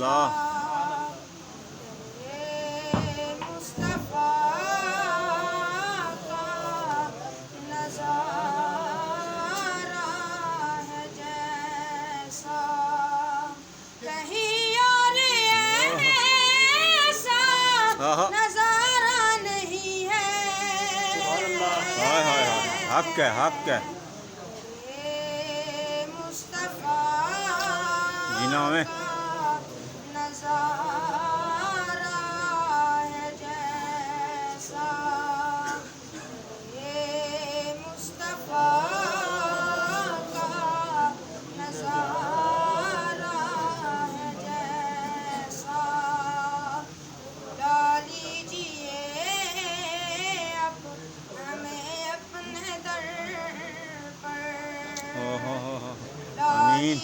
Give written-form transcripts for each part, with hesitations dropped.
اللہ مصطفیٰ کا نظارہ ہے جیسا کہیں اور ایسا نظارہ نہیں ہے حق ہے حق ہے مصطفیٰ جینا میں نظارہ ہے جیسا یہ مصطفیٰ کا نظارہ ہے جیسا بلا لیجیے اب ہمیں اپنے در پر آمین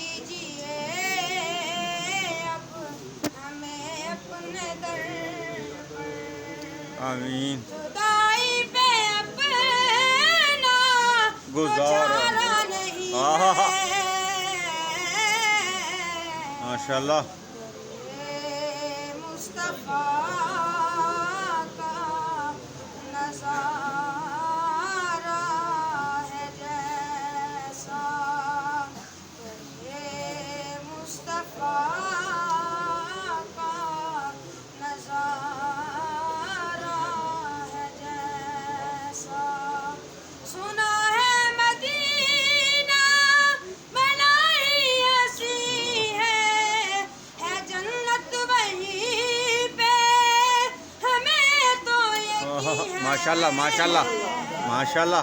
آمین خدائی پہ اپنا گزارا نہیں آہا ہے ماشاءاللہ مصطفیٰ کا نظارہ ہے جیسا مصطفیٰ کا نظارہ ہے جیسا سنا ہے مدینہ بڑائی ایسی ہے جنت وہیں پہ ہمیں تو یقین ہے ماشاءاللہ ماشاءاللہ ماشاءاللہ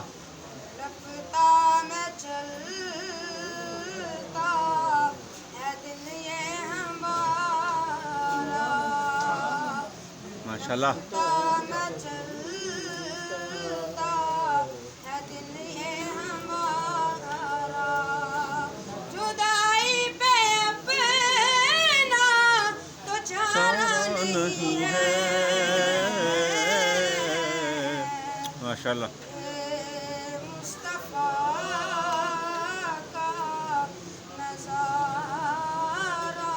رفتہ میں چلتا ہے دل یہ ہمارا ماشاءاللہ رفتہ میں چلتا ہے دل یہ ہمارا جدائی پہ اپنا تو چارہ نہیں ہے ماشاءاللہ مصطفیٰ کا نظارہ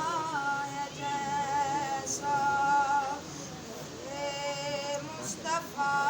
ہے جیسا مصطفیٰ